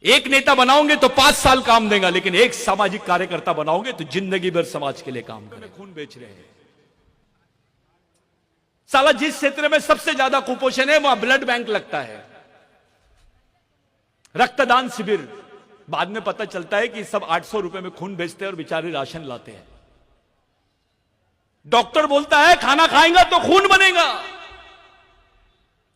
एक नेता बनाओगे तो 5 साल काम देगा, लेकिन एक सामाजिक कार्यकर्ता बनाओगे तो जिंदगी भर समाज के लिए काम करें। खून बेच रहे हैं साला। जिस क्षेत्र में सबसे ज्यादा कुपोषण है वहां ब्लड बैंक लगता है, रक्तदान शिविर। बाद में पता चलता है कि सब 800 रुपए में खून बेचते हैं और बेचारे राशन लाते हैं। डॉक्टर बोलता है खाना खाएगा तो खून बनेगा,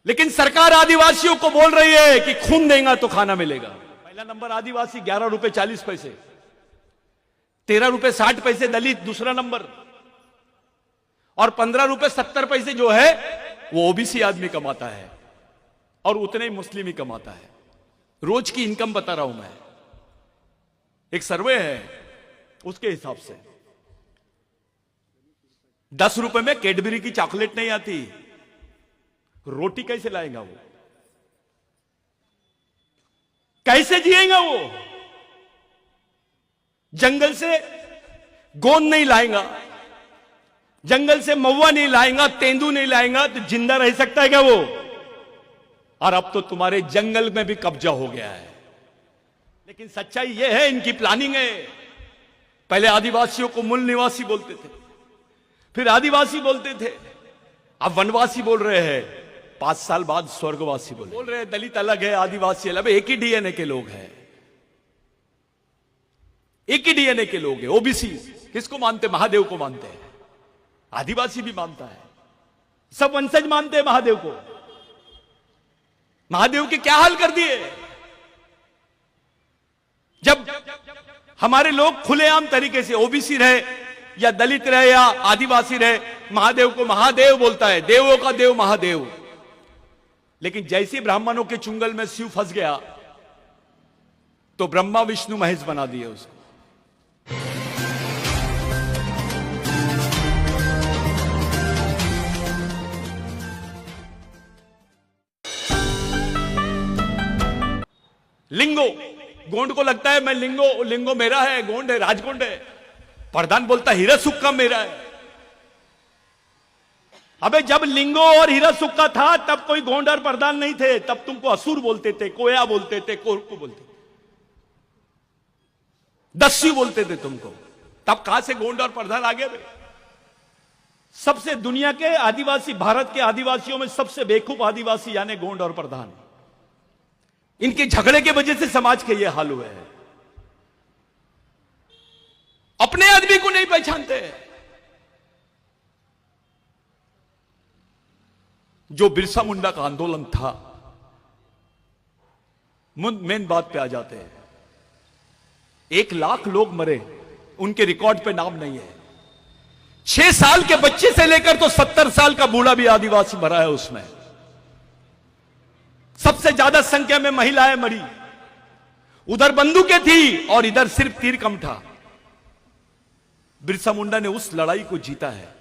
लेकिन सरकार आदिवासियों को बोल रही है कि खून देगा तो खाना मिलेगा। पहला नंबर आदिवासी 11 रुपए 40 पैसे, 13 रुपए 60 पैसे दलित दूसरा नंबर, और 15 रुपए 70 पैसे जो है वो ओबीसी आदमी कमाता है, और उतने ही मुस्लिम ही कमाता है। रोज की इनकम बता रहा हूं मैं, एक सर्वे है उसके हिसाब से। 10 रुपए में कैडबरी की चॉकलेट नहीं आती, रोटी कैसे लाएगा वो? कैसे जिएगा वो? जंगल से गोंद नहीं लाएगा, जंगल से महुआ नहीं लाएगा, तेंदू नहीं लाएगा तो जिंदा रह सकता है क्या वो? और अब तो तुम्हारे जंगल में भी कब्जा हो गया है। लेकिन सच्चाई यह है, इनकी प्लानिंग है। पहले आदिवासियों को मूल निवासी बोलते थे, फिर आदिवासी बोलते थे, अब वनवासी बोल रहे हैं, 5 साल बाद स्वर्गवासी बोल रहे हैं। दलित अलग है, आदिवासी अलग, एक ही डीएनए के लोग हैं, एक ही डीएनए के लोग हैं। ओबीसी किसको मानते? महादेव को मानते हैं, आदिवासी भी मानता है, सब वंशज मानते हैं महादेव को। महादेव के क्या हाल कर दिए? जब हमारे लोग खुलेआम तरीके से ओबीसी रहे या दलित रहे या आदिवासी रहे, महादेव को महादेव बोलता है, देवों का देव महादेव। लेकिन जैसे ब्राह्मणों के चुंगल में शिव फंस गया तो ब्रह्मा विष्णु महेश बना दिए उसको। लिंगो, गोंड को लगता है मैं लिंगो, लिंगो मेरा है, गोंड है, राजगोंड है। प्रधान बोलता हीरा सुक्का मेरा है। अबे जब लिंगो और हीरा सुक्का था तब कोई गोंड और प्रधान नहीं थे, तब तुमको असुर बोलते थे, कोया बोलते थे, कोरकू बोलते थे, दस्यु बोलते थे तुमको। तब कहां से गोंड और प्रधान आ गए? सबसे दुनिया के आदिवासी, भारत के आदिवासियों में सबसे बेवकूफ आदिवासी यानी गोंड और प्रधान। इनके झगड़े के वजह से समाज के ये हाल हुए हैं। अपने आदमी को नहीं पहचानते। जो बिरसा मुंडा का आंदोलन था, मेन बात पे आ जाते हैं। 1 लाख लोग मरे, उनके रिकॉर्ड पे नाम नहीं है। 6 साल के बच्चे से लेकर तो 70 साल का बूढ़ा भी आदिवासी मरा है उसमें। सबसे ज्यादा संख्या में महिलाएं मरी। उधर बंदूकें थी और इधर सिर्फ तीर कम था। बिरसा मुंडा ने उस लड़ाई को जीता है।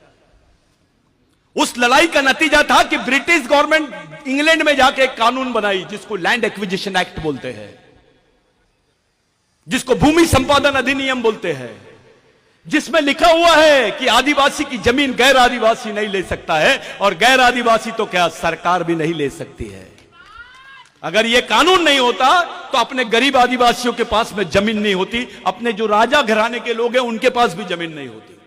उस लड़ाई का नतीजा था कि ब्रिटिश गवर्नमेंट इंग्लैंड में जाके एक कानून बनाई जिसको लैंड एक्विजिशन एक्ट बोलते हैं, जिसको भूमि संपादन अधिनियम बोलते हैं, जिसमें लिखा हुआ है कि आदिवासी की जमीन गैर आदिवासी नहीं ले सकता है, और गैर आदिवासी तो क्या सरकार भी नहीं ले सकती है। अगर यह कानून नहीं होता तो अपने गरीब आदिवासियों के पास में जमीन नहीं होती, अपने जो राजा घराने के लोग हैं उनके पास भी जमीन नहीं होती,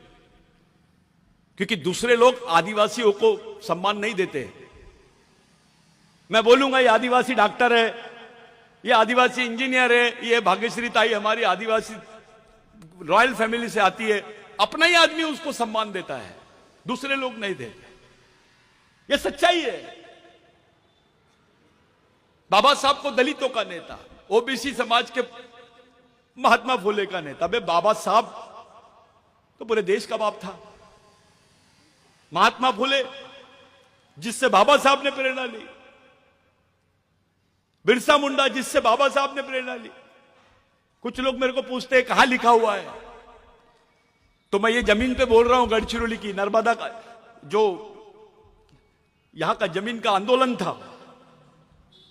क्योंकि दूसरे लोग आदिवासियों को सम्मान नहीं देते। मैं बोलूंगा ये आदिवासी डॉक्टर है, ये आदिवासी इंजीनियर है, ये भाग्यश्री ताई हमारी आदिवासी रॉयल फैमिली से आती है, अपना ही आदमी उसको सम्मान देता है, दूसरे लोग नहीं देते। ये सच्चाई है। बाबा साहब को दलितों का नेता, ओबीसी समाज के महात्मा फुले का नेता। बे बाबा साहब तो पूरे देश का बाप था। महात्मा फुले जिससे बाबा साहब ने प्रेरणा ली, बिरसा मुंडा जिससे बाबा साहब ने प्रेरणा ली। कुछ लोग मेरे को पूछते हैं कहां लिखा हुआ है, तो मैं ये जमीन पे बोल रहा हूं, गढ़चिरौली की नर्मदा का जो यहां का जमीन का आंदोलन था।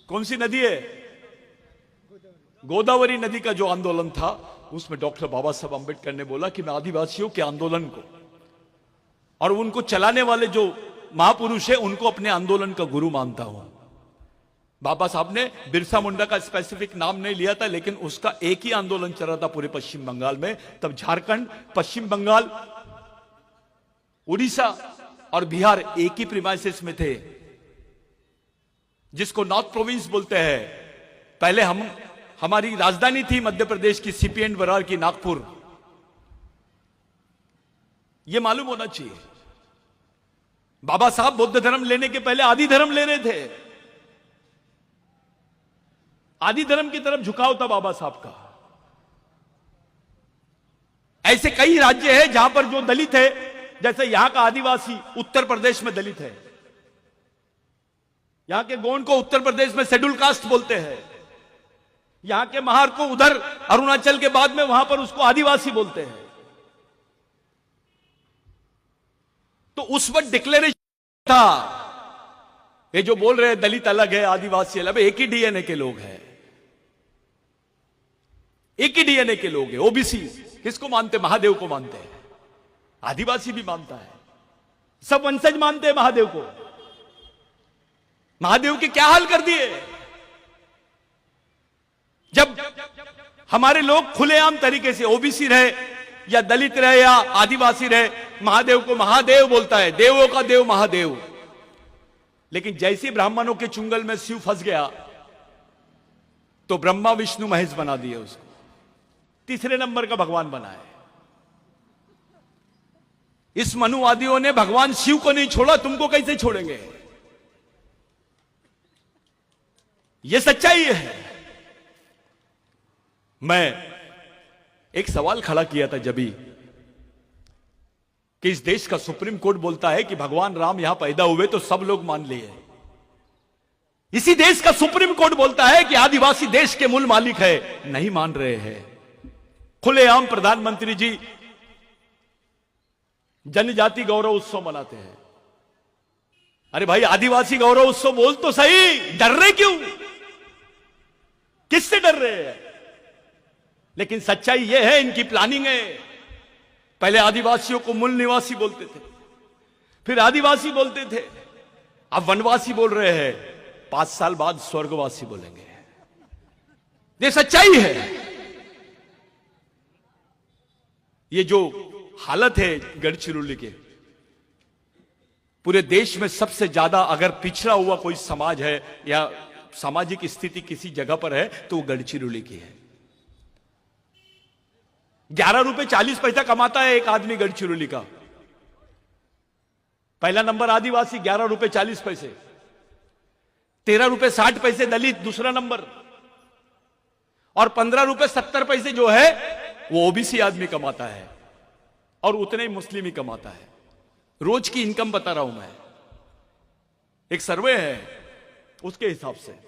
कौन सी नदी है? गोदावरी नदी का जो आंदोलन था, उसमें डॉक्टर बाबा साहब अंबेडकर ने बोला कि मैं आदिवासियों के आंदोलन को और उनको चलाने वाले जो महापुरुष है उनको अपने आंदोलन का गुरु मानता हूं। बाबा साहब ने बिरसा मुंडा का स्पेसिफिक नाम नहीं लिया था, लेकिन उसका एक ही आंदोलन चल रहा था पूरे पश्चिम बंगाल में। तब झारखंड, पश्चिम बंगाल, उड़ीसा और बिहार एक ही प्रीमाइसेस में थे, जिसको नॉर्थ प्रोविंस बोलते हैं। पहले हमारी राजधानी थी मध्य प्रदेश की, सीपी एंड बरार की, नागपुर। यह मालूम होना चाहिए। बाबा साहब बौद्ध धर्म लेने के पहले आदि धर्म ले रहे थे। आदि धर्म की तरफ झुकाव था बाबा साहब का। ऐसे कई राज्य हैं जहां पर जो दलित है, जैसे यहां का आदिवासी उत्तर प्रदेश में दलित है। यहां के गोंड को उत्तर प्रदेश में शेड्यूल कास्ट बोलते हैं। यहां के महार को उधर अरुणाचल के बाद में वहां पर उसको आदिवासी बोलते हैं। तो उस वक्त डिक्लेरेशन था, ये जो बोल रहे हैं दलित अलग है, आदिवासी अलग है, एक ही डीएनए के लोग हैं, एक ही डीएनए के लोग हैं। ओबीसी किसको मानते? महादेव को मानते हैं। आदिवासी भी मानता है, सब वंशज मानते हैं महादेव को। महादेव के क्या हाल कर दिए? जब हमारे लोग खुलेआम तरीके से, ओबीसी रहे या दलित रहे या आदिवासी रहे, महादेव को महादेव बोलता है, देवों का देव महादेव। लेकिन जैसे ब्राह्मणों के चुंगल में शिव फंस गया तो ब्रह्मा विष्णु महेश बना दिए उसको, तीसरे नंबर का भगवान बनाए। इस मनुवादियों ने भगवान शिव को नहीं छोड़ा, तुमको कैसे छोड़ेंगे? यह सच्चाई है। मैं एक सवाल खड़ा किया था जब भी, कि इस देश का सुप्रीम कोर्ट बोलता है कि भगवान राम यहां पैदा हुए तो सब लोग मान लिए। इसी देश का सुप्रीम कोर्ट बोलता है कि आदिवासी देश के मूल मालिक है, नहीं मान रहे हैं। खुलेआम प्रधानमंत्री जी जनजाति गौरव उत्सव मनाते हैं। अरे भाई, आदिवासी गौरव उत्सव बोल तो सही, डर रहे क्यों? किससे डर रहे हैं? लेकिन सच्चाई यह है, इनकी प्लानिंग है। पहले आदिवासियों को मूल निवासी बोलते थे, फिर आदिवासी बोलते थे, अब वनवासी बोल रहे हैं, 5 साल बाद स्वर्गवासी बोलेंगे। ये सच्चाई है। ये जो हालत है गढ़चिरौली के, पूरे देश में सबसे ज्यादा अगर पिछड़ा हुआ कोई समाज है या सामाजिक स्थिति किसी जगह पर है तो वो गढ़चिरौली की है। 11 रुपए 40 पैसा कमाता है एक आदमी गढ़चिरौली का। पहला नंबर आदिवासी, 11 रुपए 40 पैसे। 13 रुपए 60 पैसे दलित दूसरा नंबर, और 15 रुपए 70 पैसे जो है वो ओबीसी आदमी कमाता है, और उतने ही मुस्लिम ही कमाता है। रोज की इनकम बता रहा हूं मैं, एक सर्वे है उसके हिसाब से।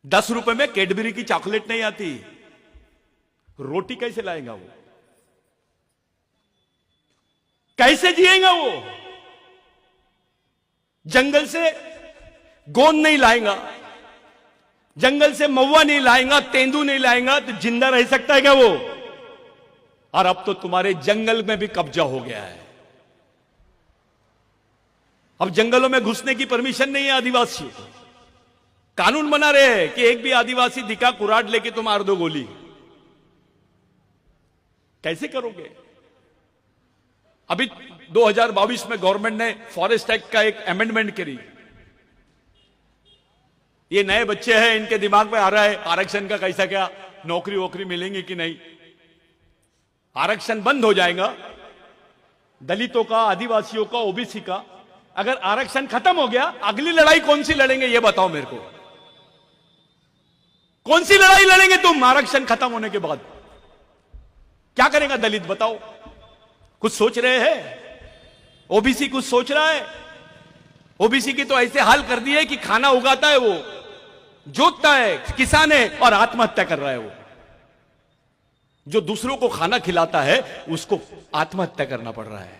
10 रुपए में कैडबरी की चॉकलेट नहीं आती, रोटी कैसे लाएगा वो? कैसे जिएगा वो? जंगल से गोंद नहीं लाएगा, जंगल से महुआ नहीं लाएगा, तेंदू नहीं लाएगा तो जिंदा रह सकता है क्या वो? और अब तो तुम्हारे जंगल में भी कब्जा हो गया है। अब जंगलों में घुसने की परमिशन नहीं है आदिवासियों को। कानून बना रहे हैं कि एक भी आदिवासी दिखा कुराड लेके तुम मार दो गोली। कैसे करोगे? अभी 2022 में गवर्नमेंट ने फॉरेस्ट एक्ट का एक अमेंडमेंट करी। ये नए बच्चे हैं, इनके दिमाग में आ रहा है आरक्षण का कैसा, क्या नौकरी वोकरी मिलेंगी कि नहीं। आरक्षण बंद हो जाएगा दलितों का, आदिवासियों का, ओबीसी का। अगर आरक्षण खत्म हो गया, अगली लड़ाई कौन सी लड़ेंगे ये बताओ मेरे को। कौन सी लड़ाई लड़ेंगे तुम आरक्षण खत्म होने के बाद? क्या करेगा दलित बताओ? कुछ सोच रहे हैं? ओबीसी कुछ सोच रहा है? ओबीसी की तो ऐसे हाल कर दिए कि खाना उगाता है वो, जोतता है, किसान है, और आत्महत्या कर रहा है वो। जो दूसरों को खाना खिलाता है उसको आत्महत्या करना पड़ रहा है।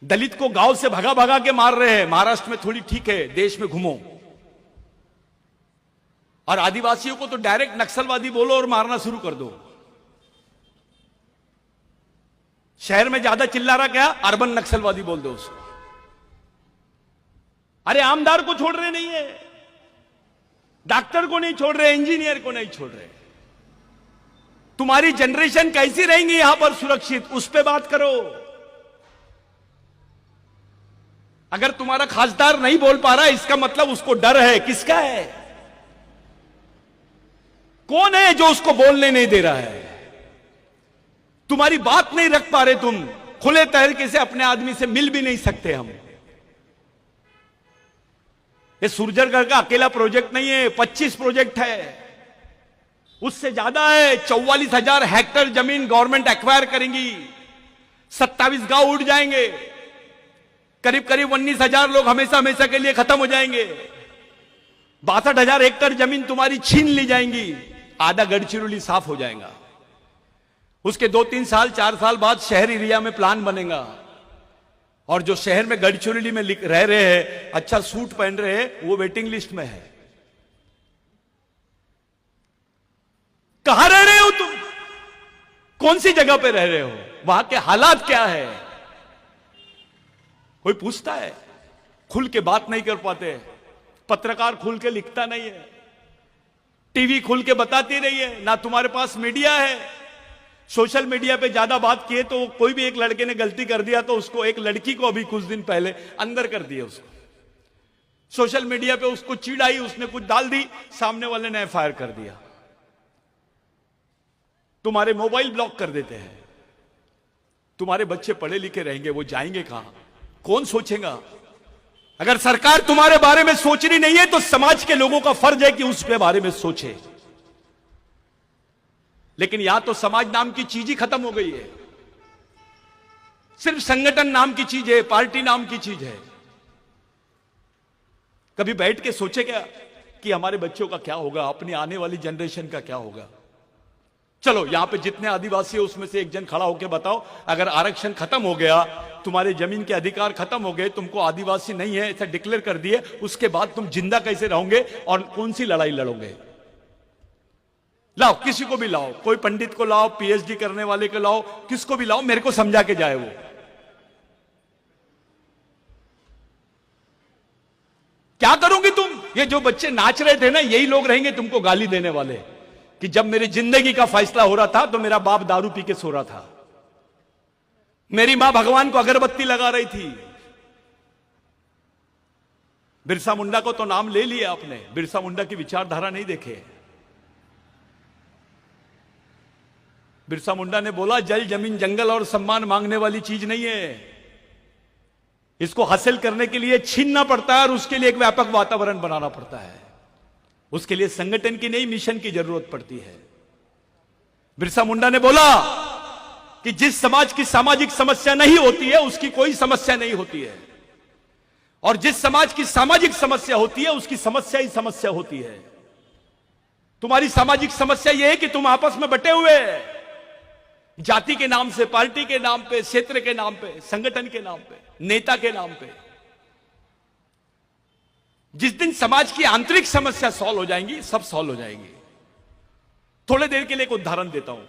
दलित को गांव से भगा भगा के मार रहे हैं। महाराष्ट्र में थोड़ी ठीक है, देश में घूमो। और आदिवासियों को तो डायरेक्ट नक्सलवादी बोलो और मारना शुरू कर दो। शहर में ज्यादा चिल्ला रहा क्या, अर्बन नक्सलवादी बोल दो उसको। अरे आमदार को छोड़ रहे नहीं है, डॉक्टर को नहीं छोड़ रहे, इंजीनियर को नहीं छोड़ रहे। तुम्हारी जनरेशन कैसी रहेंगी यहां पर सुरक्षित, उस पे बात करो। अगर तुम्हारा खासदार नहीं बोल पा रहा, इसका मतलब उसको डर है। किसका है? कौन है जो उसको बोलने नहीं दे रहा है? तुम्हारी बात नहीं रख पा रहे तुम, खुले तरीके से अपने आदमी से मिल भी नहीं सकते हम। ये सूरजगढ़ का अकेला प्रोजेक्ट नहीं है, 25 प्रोजेक्ट है, उससे ज्यादा है। 44,000 हेक्टेयर जमीन गवर्नमेंट एक्वायर करेंगी, 27 गांव उड़ जाएंगे, करीब करीब 19,000 लोग हमेशा हमेशा के लिए खत्म हो जाएंगे। 62,000 हेक्टेयर जमीन तुम्हारी छीन ली जाएंगी, आधा गढ़चिरौली साफ हो जाएगा। उसके 2-3 साल 4 साल बाद शहर एरिया में प्लान बनेगा, और जो शहर में गढ़चिरौली में रह रहे हैं, अच्छा सूट पहन रहे हैं, वो वेटिंग लिस्ट में है। कहां रह रहे हो तुम? कौन सी जगह पे रह रहे हो? वहां के हालात क्या है? कोई पूछता है? खुल के बात नहीं कर पाते, पत्रकार खुल के लिखता नहीं है, टीवी खुल के बताती नहीं है, ना तुम्हारे पास मीडिया है। सोशल मीडिया पे ज्यादा बात किए तो कोई भी एक लड़के ने गलती कर दिया तो उसको, एक लड़की को अभी कुछ दिन पहले अंदर कर दिया उसको, सोशल मीडिया पे उसको चिढ़ाई, उसने कुछ डाल दी, सामने वाले ने एफआईआर कर दिया। तुम्हारे मोबाइल ब्लॉक कर देते हैं। तुम्हारे बच्चे पढ़े लिखे रहेंगे, वो जाएंगे कहां? कौन सोचेगा? अगर सरकार तुम्हारे बारे में सोच रही नहीं है तो समाज के लोगों का फर्ज है कि उसके बारे में सोचे। लेकिन यहां तो समाज नाम की चीज ही खत्म हो गई है, सिर्फ संगठन नाम की चीज है, पार्टी नाम की चीज है। कभी बैठ के सोचे क्या कि हमारे बच्चों का क्या होगा, अपनी आने वाली जनरेशन का क्या होगा? चलो यहां पे जितने आदिवासी है उसमें से एक जन खड़ा होकर बताओ, अगर आरक्षण खत्म हो गया, तुम्हारे जमीन के अधिकार खत्म हो गए, तुमको आदिवासी नहीं है ऐसा डिक्लेयर कर दिए, उसके बाद तुम जिंदा कैसे रहोगे और कौन सी लड़ाई लड़ोगे? लाओ, किसी को भी लाओ, कोई पंडित को लाओ, पीएचडी करने वाले को लाओ, किसको भी लाओ, मेरे को समझा के जाए। वो क्या करोगे तुम? ये जो बच्चे नाच रहे थे ना, यही लोग रहेंगे तुमको गाली देने वाले कि जब मेरी जिंदगी का फैसला हो रहा था तो मेरा बाप दारू पी के सो रहा था, मेरी मां भगवान को अगरबत्ती लगा रही थी। बिरसा मुंडा को तो नाम ले लिया आपने, बिरसा मुंडा की विचारधारा नहीं देखे। बिरसा मुंडा ने बोला जल जमीन जंगल और सम्मान मांगने वाली चीज नहीं है, इसको हासिल करने के लिए छीनना पड़ता है और उसके लिए एक व्यापक वातावरण बनाना पड़ता है। उसके लिए संगठन की नहीं, मिशन की जरूरत पड़ती है। बिरसा मुंडा ने बोला कि जिस समाज की सामाजिक समस्या नहीं होती है उसकी कोई समस्या नहीं होती है, और जिस समाज की सामाजिक समस्या होती है उसकी समस्या ही समस्या होती है। तुम्हारी सामाजिक समस्या यह है कि तुम आपस में बटे हुए, जाति के नाम से, पार्टी के नाम पे, क्षेत्र के नाम पे, संगठन के नाम पे, नेता के नाम पे। जिस दिन समाज की आंतरिक समस्या सॉल्व हो जाएंगी, सब सॉल्व हो जाएंगी। थोड़ी देर के लिए एक उदाहरण देता हूं।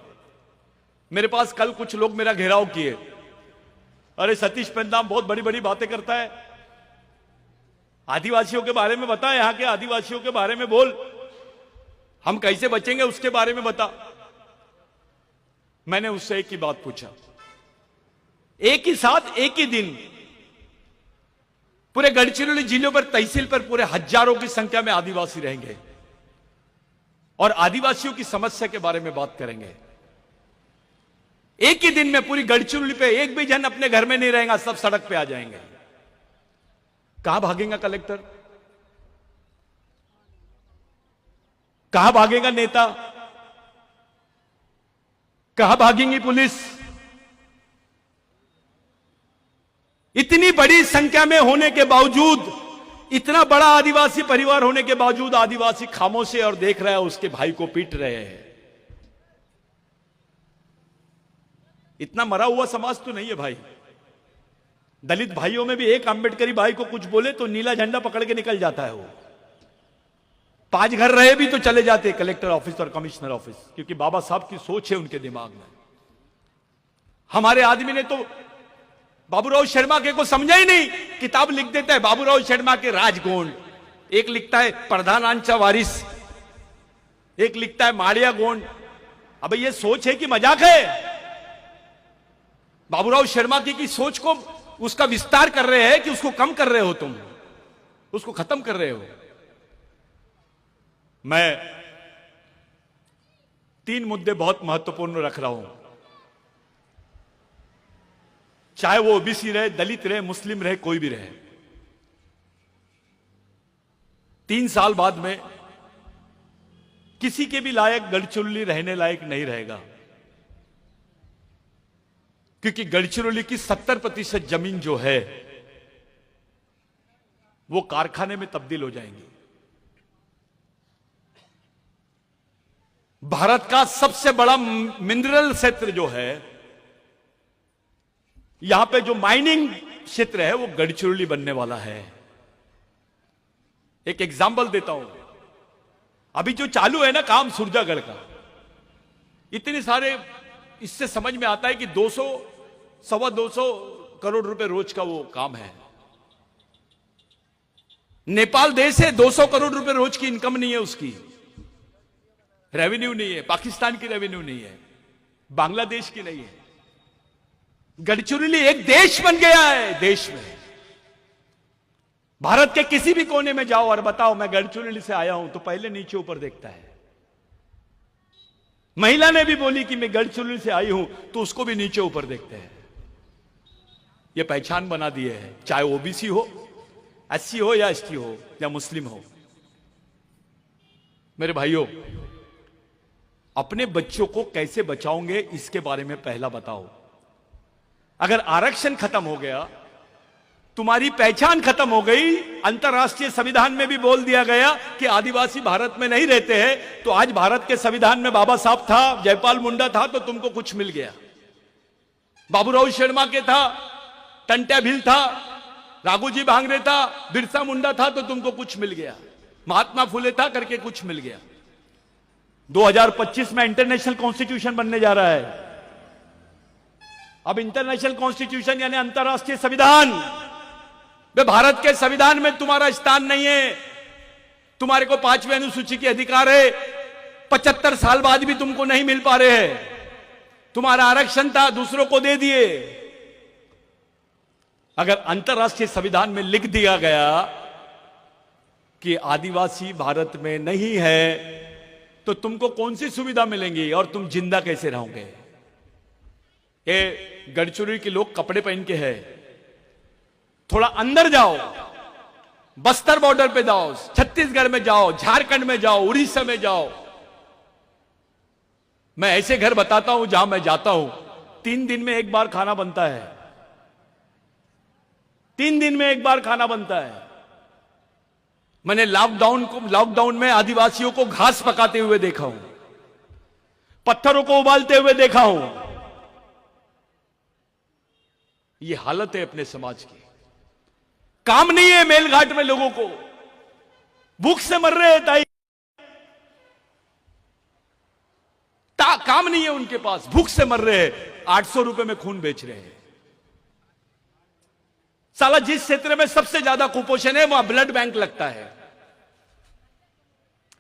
मेरे पास कल कुछ लोग मेरा घेराव किए, अरे सतीश पेंदाम बहुत बड़ी बड़ी बातें करता है, आदिवासियों के बारे में बता, यहां के आदिवासियों के बारे में बोल, हम कैसे बचेंगे उसके बारे में बता। मैंने उससे एक ही बात पूछा, एक ही साथ एक ही दिन पूरे गढ़चिरौली जिले पर, तहसील पर पूरे हजारों की संख्या में आदिवासी रहेंगे और आदिवासियों की समस्या के बारे में बात करेंगे। एक ही दिन में पूरी गढ़चिरौली पे एक भी जन अपने घर में नहीं रहेगा, सब सड़क पे आ जाएंगे। कहां भागेगा कलेक्टर? कहां भागेगा नेता? कहां भागेंगी पुलिस? इतनी बड़ी संख्या में होने के बावजूद, इतना बड़ा आदिवासी परिवार होने के बावजूद आदिवासी खामोश है और देख रहा है, उसके भाई को पीट रहे हैं। इतना मरा हुआ समाज तो नहीं है भाई। दलित भाइयों में भी एक अंबेडकरी भाई को कुछ बोले तो नीला झंडा पकड़ के निकल जाता है वो। 5 घर रहे भी तो चले जाते कलेक्टर ऑफिस और कमिश्नर ऑफिस, क्योंकि बाबा साहब की सोच है उनके दिमाग में। हमारे आदमी ने तो बाबूराव शर्मा के को समझा ही नहीं, किताब लिख देता है बाबूराव शर्मा के राजगोंड, एक लिखता है प्रधानांचा वारिस, एक लिखता है माड़िया गोंड। अब ये सोच है कि मजाक है? बाबूराव शर्मा की सोच को उसका विस्तार कर रहे हैं कि उसको कम कर रहे हो, तुम उसको खत्म कर रहे हो। मैं 3 मुद्दे बहुत महत्वपूर्ण रख रहा हूं, चाहे वो ओबीसी रहे, दलित रहे, मुस्लिम रहे, कोई भी रहे। 3 साल बाद में किसी के भी लायक गढ़चिरौली रहने लायक नहीं रहेगा, क्योंकि गढ़चिरौली की 70% जमीन जो है वो कारखाने में तब्दील हो जाएंगी। भारत का सबसे बड़ा मिनरल क्षेत्र जो है, यहां पे जो माइनिंग क्षेत्र है वो गढ़चिरौली बनने वाला है। एक एग्जांपल देता हूं, अभी जो चालू है ना काम सुरजागढ़ का, इतने सारे, इससे समझ में आता है कि 200 सवा 200 करोड़ रुपए रोज का वो काम है। नेपाल देश है, 200 करोड़ रुपए रोज की इनकम नहीं है, उसकी रेवेन्यू नहीं है, पाकिस्तान की रेवेन्यू नहीं है, बांग्लादेश की नहीं है। गढ़चिरौली एक देश बन गया है, देश में। भारत के किसी भी कोने में जाओ और बताओ मैं गढ़चिरौली से आया हूं, तो पहले नीचे ऊपर देखता है। महिला ने भी बोली कि मैं गढ़चिरौली से आई हूं, तो उसको भी नीचे ऊपर देखते हैं। ये पहचान बना दिए है, चाहे ओबीसी हो, एससी हो या एसटी हो या मुस्लिम हो। मेरे भाइयों, अपने बच्चों को कैसे बचाओगे इसके बारे में पहला बताओ। अगर आरक्षण खत्म हो गया, तुम्हारी पहचान खत्म हो गई, अंतर्राष्ट्रीय संविधान में भी बोल दिया गया कि आदिवासी भारत में नहीं रहते हैं, तो आज भारत के संविधान में बाबा साहब था, जयपाल मुंडा था, तो तुमको कुछ मिल गया। बाबूराव शर्मा के था, टंट्या भील था, राघोजी भांगरे था, बिरसा मुंडा था, तो तुमको कुछ मिल गया। महात्मा फुले था करके कुछ मिल गया। 2025 में इंटरनेशनल कॉन्स्टिट्यूशन बनने जा रहा है। अब इंटरनेशनल कॉन्स्टिट्यूशन यानी अंतर्राष्ट्रीय संविधान, वे भारत के संविधान में तुम्हारा स्थान नहीं है। तुम्हारे को 5वीं अनुसूची के अधिकार है, 75 साल बाद भी तुमको नहीं मिल पा रहे हैं। तुम्हारा आरक्षण था, दूसरों को दे दिए। अगर अंतर्राष्ट्रीय संविधान में लिख दिया गया कि आदिवासी भारत में नहीं है, तो तुमको कौन सी सुविधा मिलेंगी और तुम जिंदा कैसे रहोगे? ये गढ़चिरौली के लोग कपड़े पहन के हैं, थोड़ा अंदर जाओ, बस्तर बॉर्डर पे जाओ, छत्तीसगढ़ में जाओ, झारखंड में जाओ, उड़ीसा में जाओ। मैं ऐसे घर बताता हूं जहां मैं जाता हूं, 3 दिन में एक बार खाना बनता है। 3 दिन में एक बार खाना बनता है। मैंने लॉकडाउन में आदिवासियों को घास पकाते हुए देखा हूं, पत्थरों को उबालते हुए देखा हूं। ये हालत है अपने समाज की। काम नहीं है मेलघाट में, लोगों को भूख से मर रहे हैं। काम नहीं है उनके पास, भूख से मर रहे हैं, 800 रुपए में खून बेच रहे हैं। साला जिस क्षेत्र में सबसे ज्यादा कुपोषण है वहां ब्लड बैंक लगता है,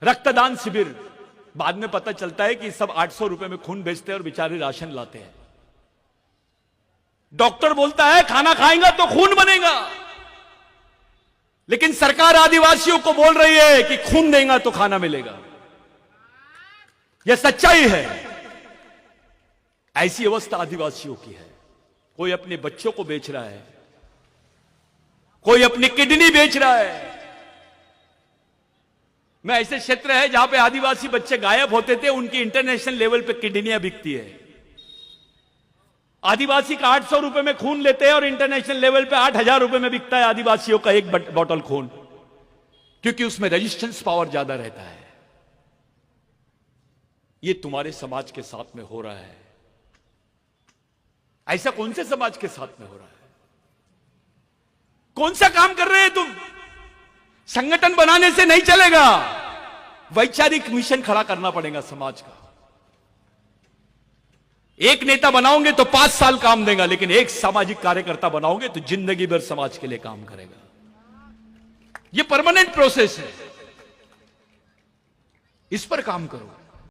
रक्तदान शिविर। बाद में पता चलता है कि सब 800 रुपए में खून बेचते हैं और बेचारे राशन लाते हैं। डॉक्टर बोलता है खाना खाएगा तो खून बनेगा, लेकिन सरकार आदिवासियों को बोल रही है कि खून देगा तो खाना मिलेगा। यह सच्चाई है। ऐसी अवस्था आदिवासियों की है। कोई अपने बच्चों को बेच रहा है, कोई अपनी किडनी बेच रहा है। मैं ऐसे क्षेत्र है जहां पे आदिवासी बच्चे गायब होते थे, उनकी इंटरनेशनल लेवल पे किडनियां बिकती है। आदिवासी का 800 रुपए में खून लेते हैं और इंटरनेशनल लेवल पे 8000 रुपए में बिकता है आदिवासियों का एक बॉटल खून, क्योंकि उसमें रेजिस्टेंस पावर ज्यादा रहता है। ये तुम्हारे समाज के साथ में हो रहा है। ऐसा कौन से समाज के साथ में हो रहा है? कौन सा काम कर रहे हैं तुम? संगठन बनाने से नहीं चलेगा, वैचारिक मिशन खड़ा करना पड़ेगा समाज का। एक नेता बनाओगे तो 5 साल काम देगा, लेकिन एक सामाजिक कार्यकर्ता बनाओगे तो जिंदगी भर समाज के लिए काम करेगा। यह परमानेंट प्रोसेस है, इस पर काम करो।